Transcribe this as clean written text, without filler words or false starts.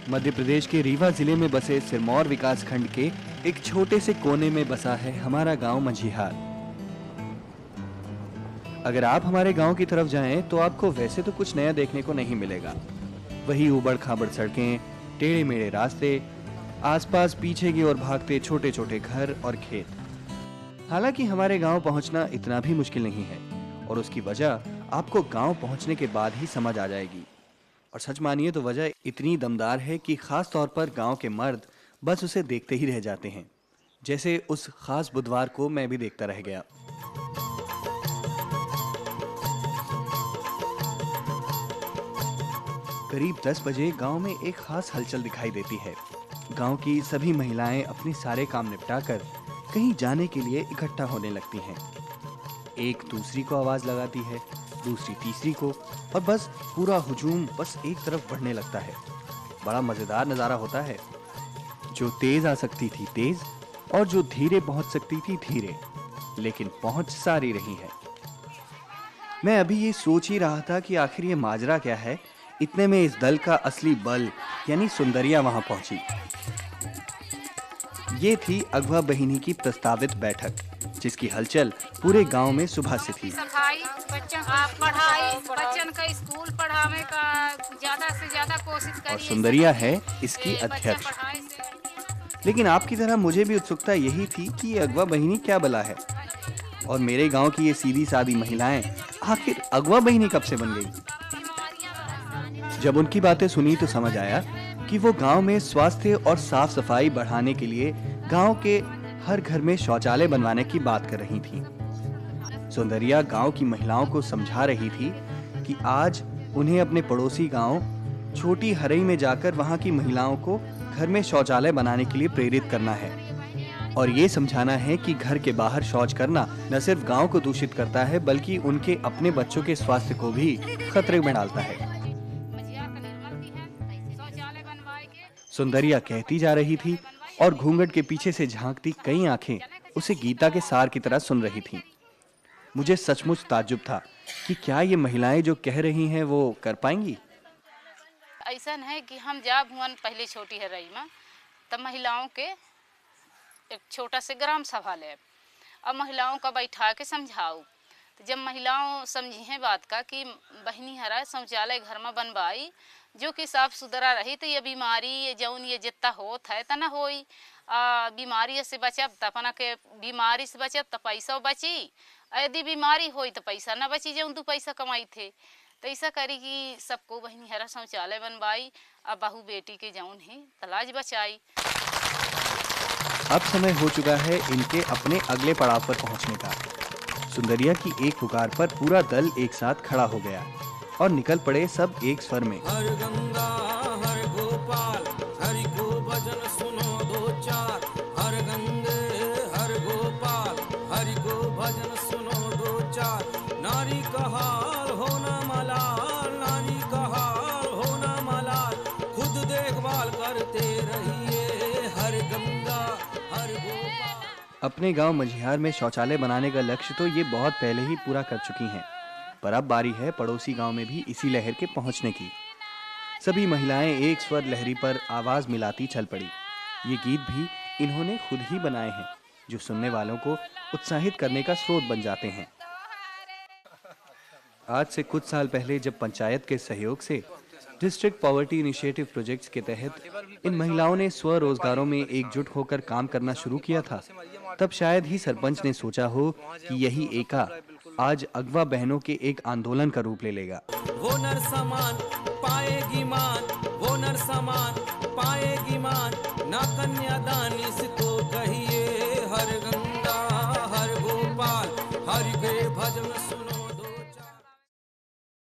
मध्य प्रदेश के रीवा जिले में बसे सिरमौर विकास खंड के एक छोटे से कोने में बसा है हमारा गांव मझिहार। अगर आप हमारे गांव की तरफ जाएं तो आपको वैसे तो कुछ नया देखने को नहीं मिलेगा। वही उबड़ खाबड़ सड़कें, टेढ़े मेढ़े रास्ते, आसपास पीछे की ओर भागते छोटे छोटे घर और खेत। हालांकि हमारे गांव पहुंचना इतना भी मुश्किल नहीं है और उसकी वजह आपको गांव पहुंचने के बाद ही समझ आ जाएगी। और सच मानिए तो वजह इतनी दमदार है कि खास तौर पर गांव के मर्द बस उसे देखते ही रह जाते हैं, जैसे उस खास बुधवार को मैं भी देखता रह गया। करीब 10 बजे गांव में एक खास हलचल दिखाई देती है। गांव की सभी महिलाएं अपने सारे काम निपटाकर कहीं जाने के लिए इकट्ठा होने लगती हैं। एक दूसरी को आवाज लगाती है, दूसरी तीसरी को, और बस पूरा हुजूम बस एक तरफ बढ़ने लगता है। बड़ा मजेदार नजारा होता है। जो तेज आ सकती थी तेज और जो धीरे पहुंच सकती थी धीरे, लेकिन पहुंच सारी रही है। मैं अभी ये सोच ही रहा था कि आखिर ये माजरा क्या है। इतने में इस दल का असली बल यानी सुंदरिया वहां पहुंची। ये थी अगवा बहिनी की प्रस्तावित बैठक, जिसकी हलचल पूरे गांव में सुबह से थी। सफाई, पढ़ाई, बच्चन का स्कूल पढ़ाने का ज्यादा से ज्यादा कोशिश करिए। और सुंदरिया है इसकी अध्यक्ष। लेकिन आपकी तरह मुझे भी उत्सुकता यही थी कि ये अगवा बहिनी क्या बला है, और मेरे गांव की ये सीधी सादी महिलाएं आखिर अगवा बहिनी कब से बन गई। जब उनकी बातें सुनी तो समझ आया कि वो गांव में स्वास्थ्य और साफ सफाई बढ़ाने के लिए गांव के हर घर में शौचालय बनवाने की बात कर रही थी। सुंदरिया गांव की महिलाओं को समझा रही थी कि आज उन्हें अपने पड़ोसी गांव छोटी हरई में जाकर वहां की महिलाओं को घर में शौचालय बनाने के लिए प्रेरित करना है, और ये समझाना है कि घर के बाहर शौच करना न सिर्फ गांव को दूषित करता है बल्कि उनके अपने बच्चों के स्वास्थ्य को भी खतरे में डालता है। सुंदरिया कहती जा रही थी और घूंघट के पीछे से झांकती कई आंखें उसे गीता के सार की तरह सुन रही थीं। मुझे सचमुच ताज्जुब था कि क्या ये महिलाएं जो कह रही हैं वो कर पाएंगी। ऐसा है कि हम जब हुआ पहले छोटी है रही में, तब महिलाओं के एक छोटा से ग्राम सभा ले, अब महिलाओं का बैठा के समझाओ। तो जब महिलाओं समझी हैं बात का कि बहनी हरा शौचालय घर में बनवाई जो कि साफ सुथरा रही तो ये बीमारी ये जौन ये जितना होत है तना होई, बीमारी से बचब तपना के बीमारी से बचब तो पैसा बची, यदि बीमारी होई तो पैसा न बची जौन 2 पैसा कमाई थे। तो ऐसा करी कि सबको बहनी हरा शौचालय बनवाई, अब बहू बेटी के जौन ही तलाज बचाई। अब समय हो चुका है इनके अपने अगले पड़ाव पर पहुंचने का। सुंदरिया की एक पुकार पर पूरा दल एक साथ खड़ा हो गया और निकल पड़े सब एक स्वर में। हर गंगा हर गोपाल हरि को भजन सुनो 2-4, हर गंगे हर गोपाल हरि को भजन सुनो 2-4। नारी का हाल होना मलाल, नारी का हाल होना मलाल, खुद देखभाल करते रहिए, हर गंगा हर गोपाल। अपने गांव मझिहार में शौचालय बनाने का लक्ष्य तो ये बहुत पहले ही पूरा कर चुकी हैं, पर अब बारी है पड़ोसी गांव में भी इसी लहर के पहुंचने की। सभी महिलाएं एक स्वर लहरी पर आवाज मिलाती चल पड़ी। ये गीत भी इन्होंने खुद ही बनाए हैं, जो सुनने वालों को उत्साहित करने का स्रोत बन जाते हैं। आज से कुछ साल पहले जब पंचायत के सहयोग से डिस्ट्रिक्ट पॉवर्टी इनिशिएटिव प्रोजेक्ट्स के तहत इन महिलाओं ने स्वरोजगारों में एकजुट होकर काम करना शुरू किया था, तब शायद ही सरपंच ने सोचा हो कि यही एका आज अगवा बहनों के एक आंदोलन का रूप ले लेगा। वो नर समान पाएगी मान, वो नर समान पाएगी मान, ना कन्यादान इसको कहिए।